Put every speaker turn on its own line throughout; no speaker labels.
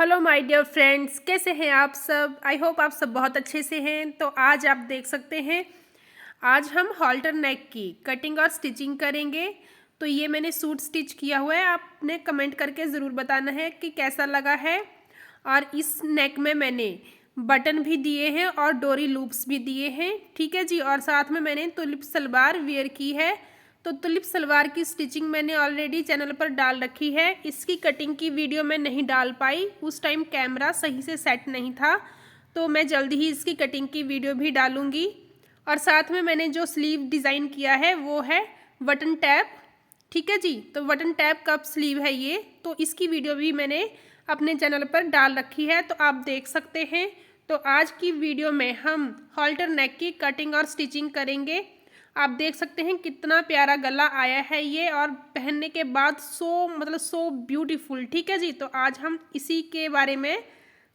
Hello my dear friends, कैसे हैं आप सब। आई होप आप सब बहुत अच्छे से हैं। तो आज आप देख सकते हैं, आज हम हॉल्टर नेक की कटिंग और स्टिचिंग करेंगे। तो ये मैंने सूट स्टिच किया हुआ है, आपने कमेंट करके ज़रूर बताना है कि कैसा लगा है। और इस नेक में मैंने बटन भी दिए हैं और डोरी लूप्स भी दिए हैं, ठीक है जी। और साथ में मैंने तुलिप सलवार वेयर की है। तो तुलिप सलवार की स्टिचिंग मैंने ऑलरेडी चैनल पर डाल रखी है। इसकी कटिंग की वीडियो मैं नहीं डाल पाई, उस टाइम कैमरा सही से सेट नहीं था, तो मैं जल्दी ही इसकी कटिंग की वीडियो भी डालूंगी। और साथ में मैंने जो स्लीव डिज़ाइन किया है वो है बटन टैप, ठीक है जी। तो बटन टैप कप स्लीव है ये, तो इसकी वीडियो भी मैंने अपने चैनल पर डाल रखी है, तो आप देख सकते हैं। तो आज की वीडियो में हम हॉल्टर नेक की कटिंग और स्टिचिंग करेंगे। आप देख सकते हैं कितना प्यारा गला आया है ये, और पहनने के बाद सो ब्यूटीफुल, ठीक है जी। तो आज हम इसी के बारे में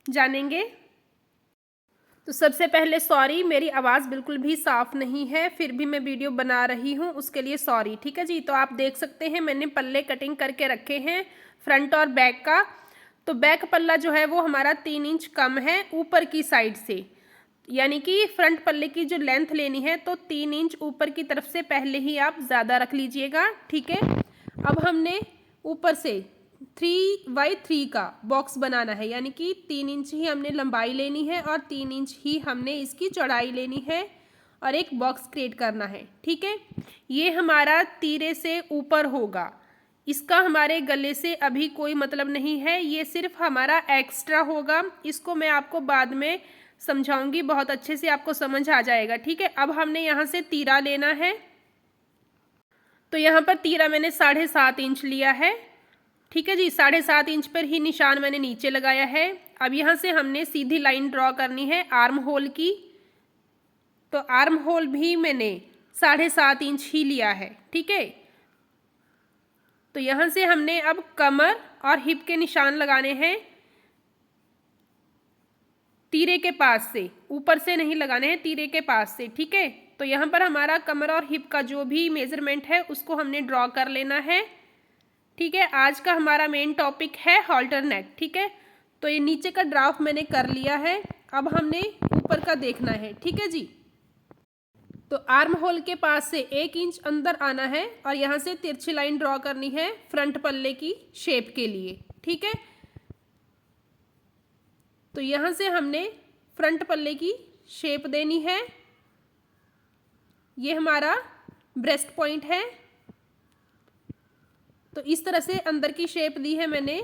जानेंगे। तो सबसे पहले सॉरी, मेरी आवाज़ बिल्कुल भी साफ़ नहीं है, फिर भी मैं वीडियो बना रही हूँ, उसके लिए सॉरी, ठीक है जी। तो आप देख सकते हैं मैंने पल्ले कटिंग करके रखे हैं फ्रंट और बैक का। तो बैक पल्ला जो है वो हमारा 3 इंच कम है ऊपर की साइड से, यानी कि फ्रंट पल्ले की जो लेंथ लेनी है तो 3 इंच ऊपर की तरफ से पहले ही आप ज़्यादा रख लीजिएगा, ठीक है। अब हमने ऊपर से 3x3 का बॉक्स बनाना है, यानी कि 3 इंच ही हमने लंबाई लेनी है और 3 इंच ही हमने इसकी चौड़ाई लेनी है और एक बॉक्स क्रिएट करना है, ठीक है। ये हमारा तीरे से ऊपर होगा, इसका हमारे गले से अभी कोई मतलब नहीं है, ये सिर्फ हमारा एक्स्ट्रा होगा। इसको मैं आपको बाद में समझाऊंगी, बहुत अच्छे से आपको समझ आ जाएगा, ठीक है। अब हमने यहाँ से तीरा लेना है, तो यहाँ पर तीरा मैंने 7.5 इंच लिया है, ठीक है जी। 7.5 इंच पर ही निशान मैंने नीचे लगाया है। अब यहाँ से हमने सीधी लाइन ड्रॉ करनी है आर्म होल की, तो आर्म होल भी मैंने 7.5 इंच ही लिया है, ठीक है। तो यहाँ से हमने अब कमर और हिप के निशान लगाने हैं तीरे के पास से, ऊपर से नहीं लगाने हैं, तीरे के पास से, ठीक है। तो यहाँ पर हमारा कमर और हिप का जो भी मेजरमेंट है उसको हमने ड्रॉ कर लेना है, ठीक है। आज का हमारा मेन टॉपिक है हॉल्टर नेक, ठीक है। तो ये नीचे का ड्राफ्ट मैंने कर लिया है, अब हमने ऊपर का देखना है, ठीक है जी। तो आर्म होल के पास से 1 इंच अंदर आना है और यहाँ से तिरछी लाइन ड्रॉ करनी है फ्रंट पल्ले की शेप के लिए, ठीक है। तो यहाँ से हमने फ्रंट पल्ले की शेप देनी है, ये हमारा ब्रेस्ट पॉइंट है। तो इस तरह से अंदर की शेप दी है मैंने,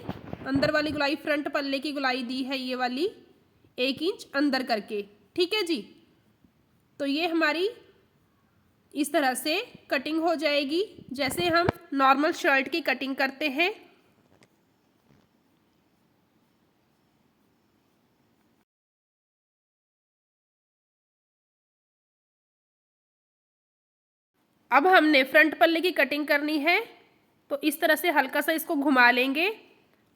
अंदर वाली गुलाई फ्रंट पल्ले की गुलाई दी है ये वाली 1 इंच अंदर करके, ठीक है जी। तो ये हमारी इस तरह से कटिंग हो जाएगी जैसे हम नॉर्मल शर्ट की कटिंग करते हैं। अब हमने फ्रंट पल्ले की कटिंग करनी है, तो इस तरह से हल्का सा इसको घुमा लेंगे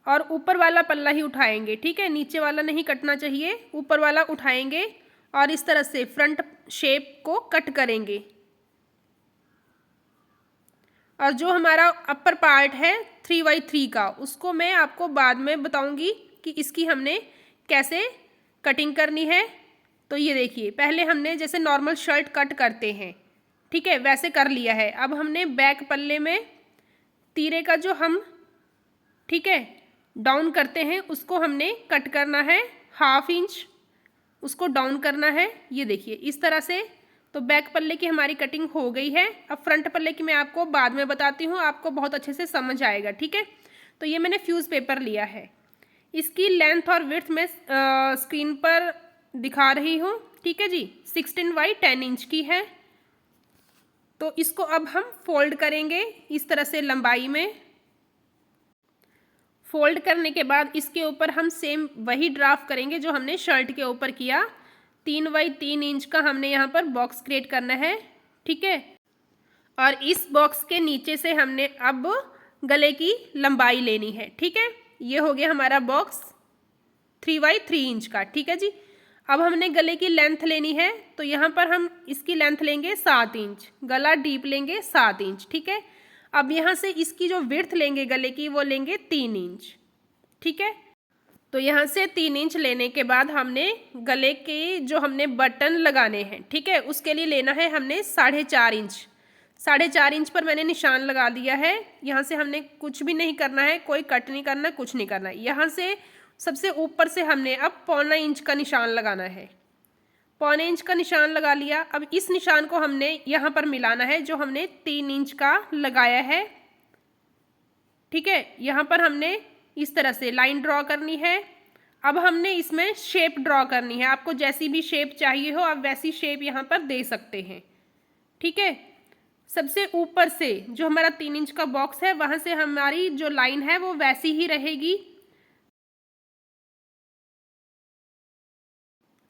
और ऊपर वाला पल्ला ही उठाएंगे, ठीक है। नीचे वाला नहीं कटना चाहिए, ऊपर वाला उठाएंगे और इस तरह से फ्रंट शेप को कट करेंगे। और जो हमारा अपर पार्ट है 3x3 का, उसको मैं आपको बाद में बताऊंगी कि इसकी हमने कैसे कटिंग करनी है। तो ये देखिए, पहले हमने जैसे नॉर्मल शर्ट कट करते हैं, ठीक है, वैसे कर लिया है। अब हमने बैक पल्ले में तीरे का जो हम, ठीक है, डाउन करते हैं उसको हमने कट करना है 1/2 इंच, उसको डाउन करना है, ये देखिए इस तरह से। तो बैक पल्ले की हमारी कटिंग हो गई है। अब फ्रंट पल्ले की मैं आपको बाद में बताती हूँ, आपको बहुत अच्छे से समझ आएगा, ठीक है। तो ये मैंने फ्यूज़ पेपर लिया है, इसकी लेंथ और विड्थ में स्क्रीन पर दिखा रही हूँ, ठीक है जी। 16x10 इंच की है। तो इसको अब हम फोल्ड करेंगे इस तरह से लंबाई में। फोल्ड करने के बाद इसके ऊपर हम सेम वही ड्राफ्ट करेंगे जो हमने शर्ट के ऊपर किया। 3x3 इंच का हमने यहाँ पर बॉक्स क्रिएट करना है, ठीक है। और इस बॉक्स के नीचे से हमने अब गले की लंबाई लेनी है, ठीक है। ये हो गया हमारा बॉक्स 3x3 इंच का, ठीक है जी। अब हमने गले की लेंथ लेनी है, तो यहाँ पर हम इसकी लेंथ लेंगे 7 इंच, गला डीप लेंगे 7 इंच, ठीक है। अब यहाँ से इसकी जो विड्थ लेंगे गले की वो लेंगे 3 इंच, ठीक है। तो यहाँ से 3 इंच लेने के बाद हमने गले के जो हमने बटन लगाने हैं, ठीक है, उसके लिए लेना है हमने 4.5 इंच। 4.5 इंच पर मैंने निशान लगा दिया है। यहाँ से हमने कुछ भी नहीं करना है, कोई कट नहीं करना, कुछ नहीं करना है। यहाँ से सबसे ऊपर से हमने अब 1.25 इंच का निशान लगाना है। 1.25 इंच का निशान लगा लिया। अब इस निशान को हमने यहाँ पर मिलाना है जो हमने 3 इंच का लगाया है, ठीक है। यहाँ पर हमने इस तरह से लाइन ड्रॉ करनी है। अब हमने इसमें शेप ड्रॉ करनी है। आपको जैसी भी शेप चाहिए हो आप वैसी शेप यहाँ पर दे सकते हैं, ठीक है। सबसे ऊपर से जो हमारा 3 इंच का बॉक्स है वहाँ से हमारी जो लाइन है वो वैसी ही रहेगी,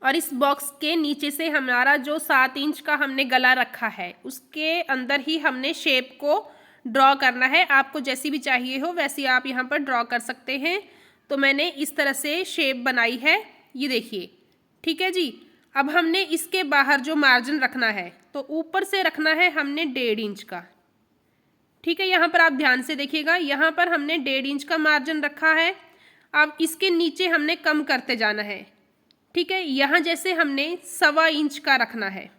और इस बॉक्स के नीचे से हमारा जो 7 इंच का हमने गला रखा है उसके अंदर ही हमने शेप को ड्रॉ करना है। आपको जैसी भी चाहिए हो वैसी आप यहाँ पर ड्रॉ कर सकते हैं। तो मैंने इस तरह से शेप बनाई है, ये देखिए, ठीक है जी। अब हमने इसके बाहर जो मार्जिन रखना है तो ऊपर से रखना है हमने 1.5 इंच का, ठीक है। यहाँ पर आप ध्यान से देखिएगा, यहाँ पर हमने 1.5 इंच का मार्जिन रखा है। अब इसके नीचे हमने कम करते जाना है, ठीक है। यहाँ जैसे हमने 1.25 इंच का रखना है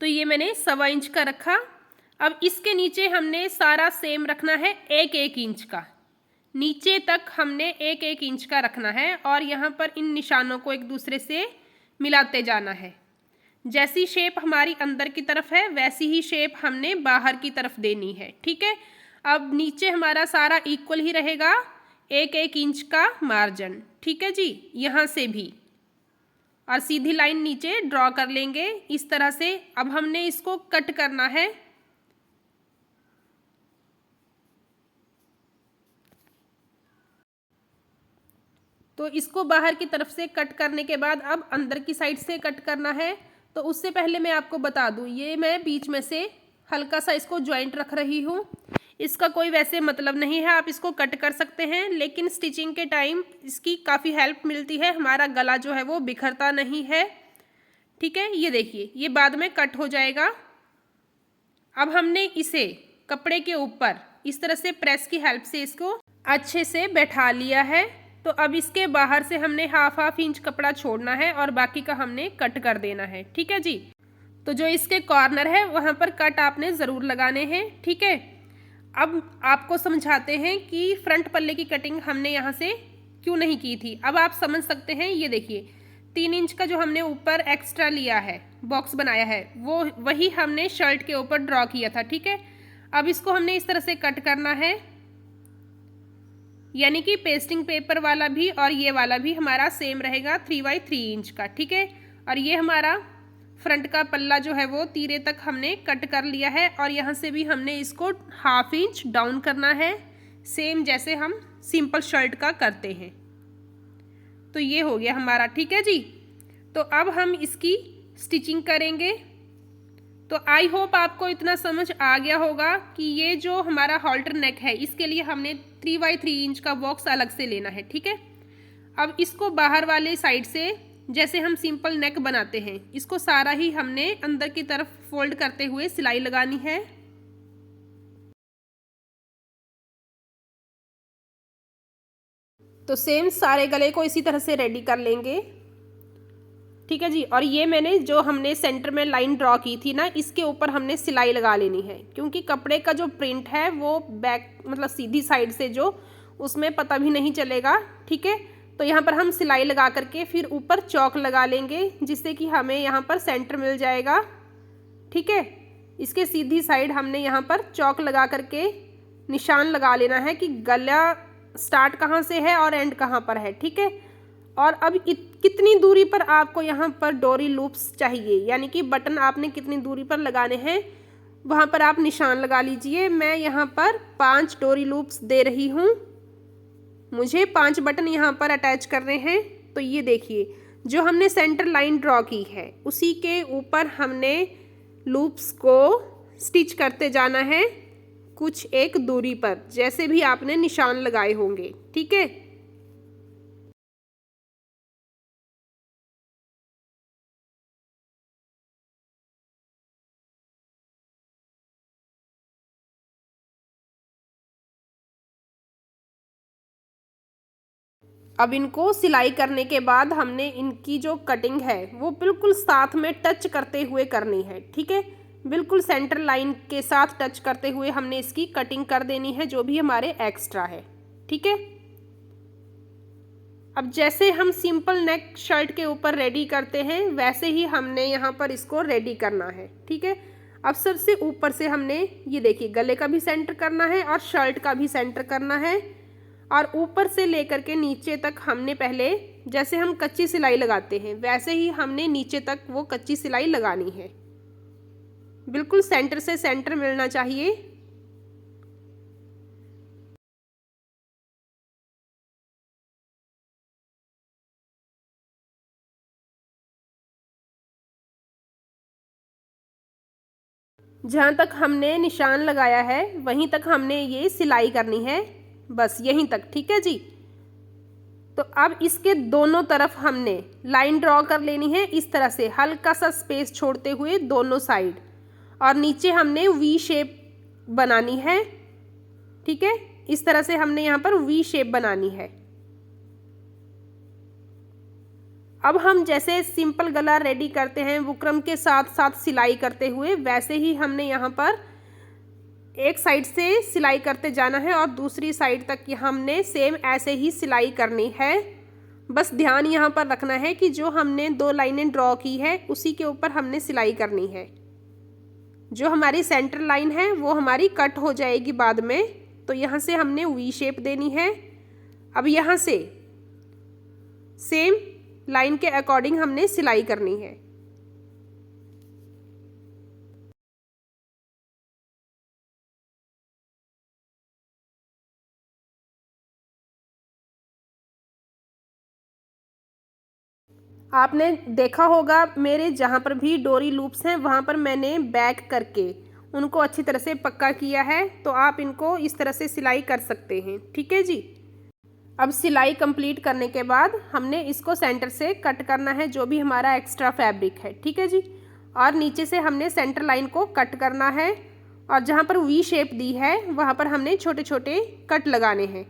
तो ये मैंने 1.25 इंच का रखा। अब इसके नीचे हमने सारा सेम रखना है 1-1 इंच का, नीचे तक हमने 1-1 इंच का रखना है और यहाँ पर इन निशानों को एक दूसरे से मिलाते जाना है। जैसी शेप हमारी अंदर की तरफ है वैसी ही शेप हमने बाहर की तरफ देनी है, ठीक है। अब नीचे हमारा सारा इक्वल ही रहेगा, 1-1 इंच का मार्जिन, ठीक है जी। यहाँ से भी और सीधी लाइन नीचे ड्रॉ कर लेंगे इस तरह से। अब हमने इसको कट करना है। तो इसको बाहर की तरफ से कट करने के बाद अब अंदर की साइड से कट करना है। तो उससे पहले मैं आपको बता दूं, ये मैं बीच में से हल्का सा इसको जॉइंट रख रही हूँ। इसका कोई वैसे मतलब नहीं है, आप इसको कट कर सकते हैं, लेकिन स्टिचिंग के टाइम इसकी काफ़ी हेल्प मिलती है। हमारा गला जो है वो बिखरता नहीं है, ठीक है। ये देखिए, ये बाद में कट हो जाएगा। अब हमने इसे कपड़े के ऊपर इस तरह से प्रेस की हेल्प से इसको अच्छे से बैठा लिया है। तो अब इसके बाहर से हमने हाफ इंच कपड़ा छोड़ना है और बाकी का हमने कट कर देना है, ठीक है जी। तो जो इसके कॉर्नर है वहाँ पर कट आपने ज़रूर लगाने हैं, ठीक है। अब आपको समझाते हैं कि फ्रंट पल्ले की कटिंग हमने यहाँ से क्यों नहीं की थी। अब आप समझ सकते हैं, ये देखिए 3 इंच का जो हमने ऊपर एक्स्ट्रा लिया है, बॉक्स बनाया है, वो वही हमने शर्ट के ऊपर ड्रॉ किया था, ठीक है। अब इसको हमने इस तरह से कट करना है, यानी कि पेस्टिंग पेपर वाला भी और ये वाला भी हमारा सेम रहेगा 3x3 इंच का, ठीक है। और ये हमारा फ्रंट का पल्ला जो है वो तीरे तक हमने कट कर लिया है और यहाँ से भी हमने इसको हाफ इंच डाउन करना है, सेम जैसे हम सिंपल शर्ट का करते हैं। तो ये हो गया हमारा, ठीक है जी। तो अब हम इसकी स्टिचिंग करेंगे। तो आई होप आपको इतना समझ आ गया होगा कि ये जो हमारा हॉल्टर नेक है इसके लिए हमने 3x3 इंच का बॉक्स अलग से लेना है, ठीक है। अब इसको बाहर वाले साइड से जैसे हम सिंपल नेक बनाते हैं इसको सारा ही हमने अंदर की तरफ फोल्ड करते हुए सिलाई लगानी है। तो सेम सारे गले को इसी तरह से रेडी कर लेंगे, ठीक है जी। और ये मैंने जो हमने सेंटर में लाइन ड्रॉ की थी ना, इसके ऊपर हमने सिलाई लगा लेनी है, क्योंकि कपड़े का जो प्रिंट है वो बैक मतलब सीधी साइड से जो उसमें पता भी नहीं चलेगा, ठीक है। तो यहाँ पर हम सिलाई लगा करके फिर ऊपर चौक लगा लेंगे जिससे कि हमें यहाँ पर सेंटर मिल जाएगा, ठीक है। इसके सीधी साइड हमने यहाँ पर चौक लगा करके निशान लगा लेना है कि गला स्टार्ट कहाँ से है और एंड कहाँ पर है, ठीक है। और अब कितनी दूरी पर आपको यहाँ पर डोरी लूप्स चाहिए, यानी कि बटन आपने कितनी दूरी पर लगाने हैं वहाँ पर आप निशान लगा लीजिए। मैं यहाँ पर 5 डोरी लूप्स दे रही हूँ, मुझे 5 बटन यहाँ पर अटैच करने हैं। तो ये देखिए, जो हमने सेंटर लाइन ड्रॉ की है उसी के ऊपर हमने लूप्स को स्टिच करते जाना है कुछ एक दूरी पर, जैसे भी आपने निशान लगाए होंगे, ठीक है। अब इनको सिलाई करने के बाद हमने इनकी जो कटिंग है वो बिल्कुल साथ में टच करते हुए करनी है, ठीक है। बिल्कुल सेंटर लाइन के साथ टच करते हुए हमने इसकी कटिंग कर देनी है, जो भी हमारे एक्स्ट्रा है, ठीक है। अब जैसे हम सिंपल नेक शर्ट के ऊपर रेडी करते हैं वैसे ही हमने यहाँ पर इसको रेडी करना है, ठीक है। अब सबसे ऊपर से हमने ये देखिए गले का भी सेंटर करना है और शर्ट का भी सेंटर करना है, और ऊपर से लेकर के नीचे तक हमने पहले जैसे हम कच्ची सिलाई लगाते हैं वैसे ही हमने नीचे तक वो कच्ची सिलाई लगानी है। बिल्कुल सेंटर से सेंटर मिलना चाहिए। जहाँ तक हमने निशान लगाया है वहीं तक हमने ये सिलाई करनी है, बस यहीं तक, ठीक है जी। तो अब इसके दोनों तरफ हमने लाइन ड्रॉ कर लेनी है इस तरह से, हल्का सा स्पेस छोड़ते हुए दोनों साइड, और नीचे हमने वी शेप बनानी है, ठीक है। इस तरह से हमने यहाँ पर वी शेप बनानी है। अब हम जैसे सिंपल गला रेडी करते हैं बुकरम के साथ साथ सिलाई करते हुए, वैसे ही हमने यहाँ पर एक साइड से सिलाई करते जाना है और दूसरी साइड तक हमने सेम ऐसे ही सिलाई करनी है। बस ध्यान यहाँ पर रखना है कि जो हमने 2 लाइनें ड्रॉ की है उसी के ऊपर हमने सिलाई करनी है। जो हमारी सेंटर लाइन है वो हमारी कट हो जाएगी बाद में, तो यहाँ से हमने वी शेप देनी है। अब यहाँ से सेम लाइन के अकॉर्डिंग हमने सिलाई करनी है। आपने देखा होगा मेरे जहाँ पर भी डोरी लूप्स हैं वहाँ पर मैंने बैक करके उनको अच्छी तरह से पक्का किया है, तो आप इनको इस तरह से सिलाई कर सकते हैं, ठीक है जी। अब सिलाई कंप्लीट करने के बाद हमने इसको सेंटर से कट करना है, जो भी हमारा एक्स्ट्रा फैब्रिक है, ठीक है जी। और नीचे से हमने सेंटर लाइन को कट करना है, और जहाँ पर वी शेप दी है वहाँ पर हमने छोटे छोटे कट लगाने हैं,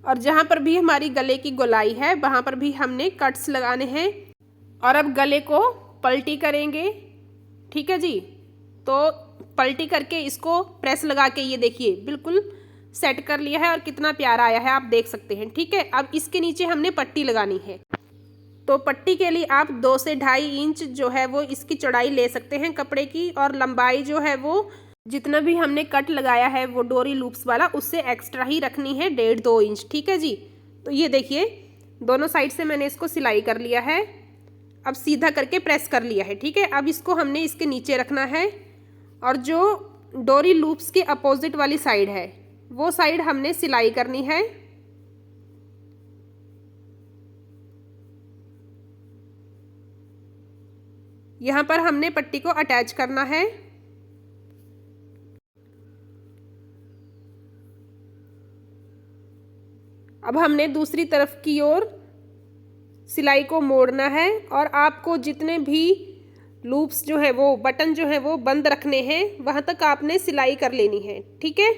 और जहाँ पर भी हमारी गले की गोलाई है वहाँ पर भी हमने कट्स लगाने हैं। और अब गले को पलटी करेंगे, ठीक है जी। तो पलटी करके इसको प्रेस लगा के ये देखिए बिल्कुल सेट कर लिया है, और कितना प्यारा आया है आप देख सकते हैं, ठीक है। अब इसके नीचे हमने पट्टी लगानी है, तो पट्टी के लिए आप 2 से 2.5 इंच जो है वो इसकी चौड़ाई ले सकते हैं कपड़े की, और लंबाई जो है वो जितना भी हमने कट लगाया है वो डोरी लूप्स वाला उससे एक्स्ट्रा ही रखनी है, 1.5-2 इंच, ठीक है जी। तो ये देखिए दोनों साइड से मैंने इसको सिलाई कर लिया है, अब सीधा करके प्रेस कर लिया है, ठीक है। अब इसको हमने इसके नीचे रखना है, और जो डोरी लूप्स के अपोजिट वाली साइड है वो साइड हमने सिलाई करनी है। यहाँ पर हमने पट्टी को अटैच करना है। अब हमने दूसरी तरफ की ओर सिलाई को मोड़ना है, और आपको जितने भी लूप्स जो है वो बटन जो है वो बंद रखने हैं वहाँ तक आपने सिलाई कर लेनी है, ठीक है।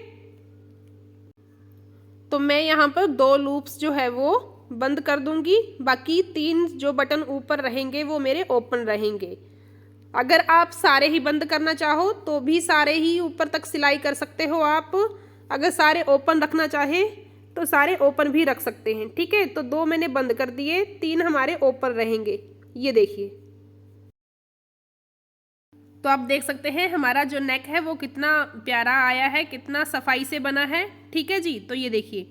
तो मैं यहाँ पर 2 लूप्स जो है वो बंद कर दूंगी, बाकी 3 जो बटन ऊपर रहेंगे वो मेरे ओपन रहेंगे। अगर आप सारे ही बंद करना चाहो तो भी सारे ही ऊपर तक सिलाई कर सकते हो आप। अगर सारे ओपन रखना चाहें तो सारे ओपन भी रख सकते हैं, ठीक है। तो 2 मैंने बंद कर दिए, 3 हमारे ओपन रहेंगे, ये देखिए। तो आप देख सकते हैं हमारा जो नेक है वो कितना प्यारा आया है, कितना सफाई से बना है, ठीक है जी। तो ये देखिए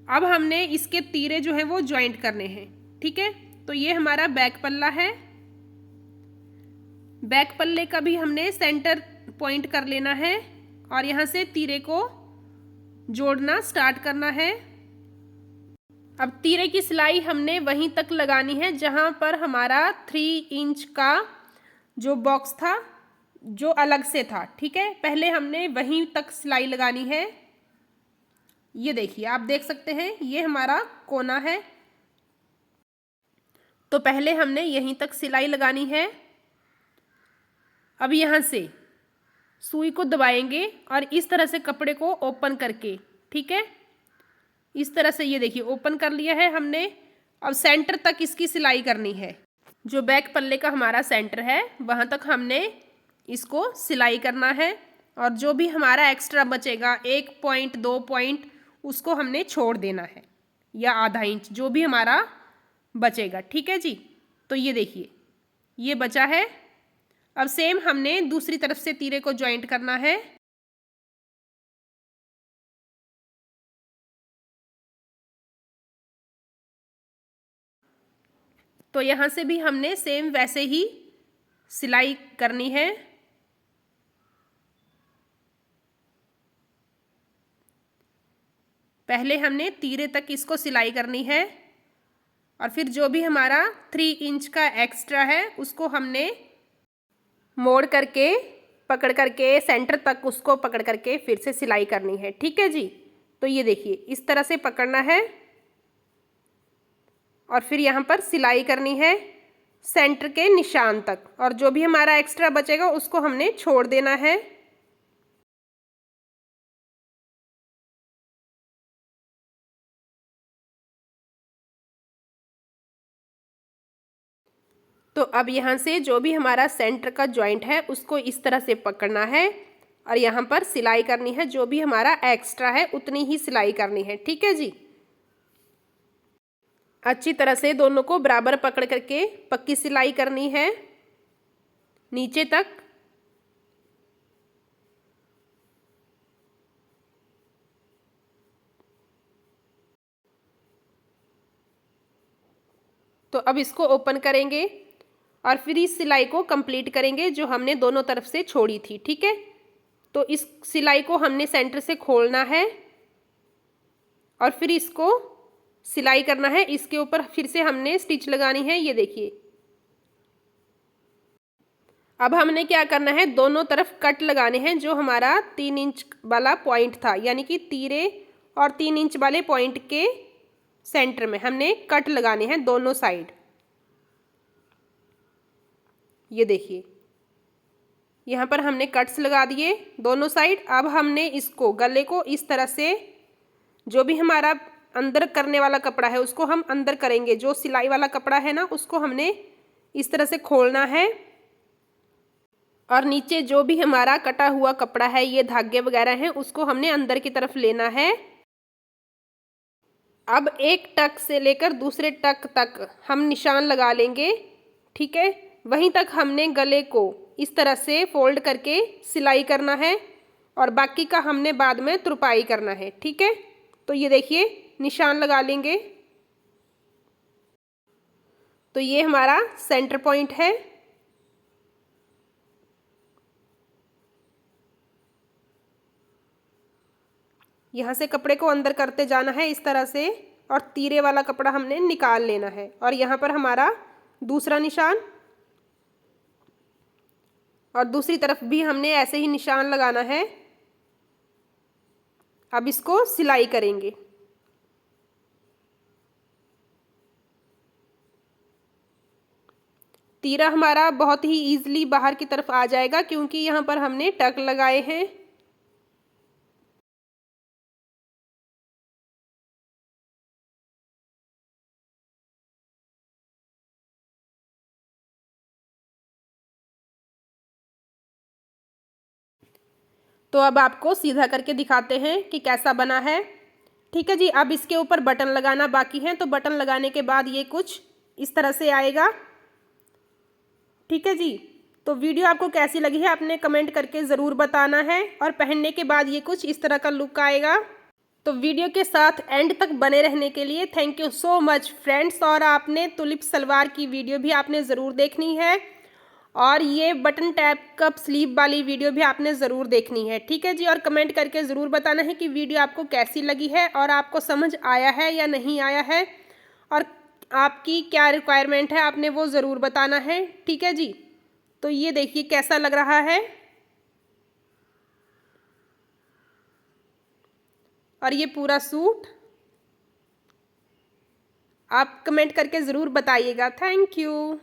अब हमने इसके तीरे जो है वो ज्वाइंट करने हैं, ठीक है। तो ये हमारा बैक पल्ला है, बैक पल्ले का भी हमने सेंटर पॉइंट कर लेना है, और यहाँ से तीरे को जोड़ना स्टार्ट करना है। अब तीरे की सिलाई हमने वहीं तक लगानी है जहाँ पर हमारा 3 इंच का जो बॉक्स था जो अलग से था, ठीक है। पहले हमने वहीं तक सिलाई लगानी है। ये देखिए आप देख सकते हैं ये हमारा कोना है, तो पहले हमने यहीं तक सिलाई लगानी है। अब यहाँ से सुई को दबाएंगे और इस तरह से कपड़े को ओपन करके, ठीक है, इस तरह से ये देखिए ओपन कर लिया है हमने। अब सेंटर तक इसकी सिलाई करनी है। जो बैक पल्ले का हमारा सेंटर है वहाँ तक हमने इसको सिलाई करना है। और जो भी हमारा एक्स्ट्रा बचेगा 1 पॉइंट 2 पॉइंट उसको हमने छोड़ देना है, या आधा इंच जो भी हमारा बचेगा। ठीक है जी। तो ये देखिए ये बचा है। अब सेम हमने दूसरी तरफ से तीरे को ज्वाइंट करना है। तो यहाँ से भी हमने सेम वैसे ही सिलाई करनी है। पहले हमने तीरे तक इसको सिलाई करनी है और फिर जो भी हमारा 3 इंच का एक्स्ट्रा है उसको हमने मोड़ करके पकड़ करके सेंटर तक उसको पकड़ करके फिर से सिलाई करनी है। ठीक है जी। तो ये देखिए इस तरह से पकड़ना है और फिर यहाँ पर सिलाई करनी है सेंटर के निशान तक, और जो भी हमारा एक्स्ट्रा बचेगा उसको हमने छोड़ देना है। तो अब यहाँ से जो भी हमारा सेंटर का जॉइंट है उसको इस तरह से पकड़ना है और यहाँ पर सिलाई करनी है। जो भी हमारा एक्स्ट्रा है उतनी ही सिलाई करनी है। ठीक है जी। अच्छी तरह से दोनों को बराबर पकड़ करके पक्की सिलाई करनी है नीचे तक। तो अब इसको ओपन करेंगे और फिर इस सिलाई को कंप्लीट करेंगे जो हमने दोनों तरफ से छोड़ी थी। ठीक है। तो इस सिलाई को हमने सेंटर से खोलना है और फिर इसको सिलाई करना है। इसके ऊपर फिर से हमने स्टिच लगानी है। ये देखिए अब हमने क्या करना है, दोनों तरफ कट लगाने हैं। जो हमारा 3 इंच वाला पॉइंट था, यानी कि तीरे और 3 इंच वाले पॉइंट के सेंटर में हमने कट लगाने हैं दोनों साइड। ये देखिए यहाँ पर हमने कट्स लगा दिए दोनों साइड। अब हमने इसको गले को इस तरह से जो भी हमारा अंदर करने वाला कपड़ा है उसको हम अंदर करेंगे। जो सिलाई वाला कपड़ा है ना उसको हमने इस तरह से खोलना है और नीचे जो भी हमारा कटा हुआ कपड़ा है, ये धागे वगैरह हैं, उसको हमने अंदर की तरफ लेना है। अब एक टक से लेकर दूसरे टक तक हम निशान लगा लेंगे। ठीक है। वहीं तक हमने गले को इस तरह से फोल्ड करके सिलाई करना है और बाकी का हमने बाद में तुरपाई करना है। ठीक है। तो ये देखिए निशान लगा लेंगे। तो ये हमारा सेंटर पॉइंट है। यहाँ से कपड़े को अंदर करते जाना है इस तरह से और तीरे वाला कपड़ा हमने निकाल लेना है। और यहाँ पर हमारा दूसरा निशान और दूसरी तरफ भी हमने ऐसे ही निशान लगाना है। अब इसको सिलाई करेंगे। तीरा हमारा बहुत ही ईजिली बाहर की तरफ आ जाएगा क्योंकि यहाँ पर हमने टक लगाए हैं। तो अब आपको सीधा करके दिखाते हैं कि कैसा बना है। ठीक है जी। अब इसके ऊपर बटन लगाना बाकी है, तो बटन लगाने के बाद ये कुछ इस तरह से आएगा। ठीक है जी। तो वीडियो आपको कैसी लगी है आपने कमेंट करके ज़रूर बताना है। और पहनने के बाद ये कुछ इस तरह का लुक आएगा। तो वीडियो के साथ एंड तक बने रहने के लिए thank you so much friends. और आपने तुलिप सलवार की वीडियो भी आपने ज़रूर देखनी है और ये बटन टैप कप स्लीव वाली वीडियो भी आपने ज़रूर देखनी है। ठीक है जी। और कमेंट करके ज़रूर बताना है कि वीडियो आपको कैसी लगी है और आपको समझ आया है या नहीं आया है और आपकी क्या रिक्वायरमेंट है आपने वो ज़रूर बताना है। ठीक है जी। तो ये देखिए कैसा लग रहा है और ये पूरा सूट आप कमेंट करके ज़रूर बताइएगा। Thank you.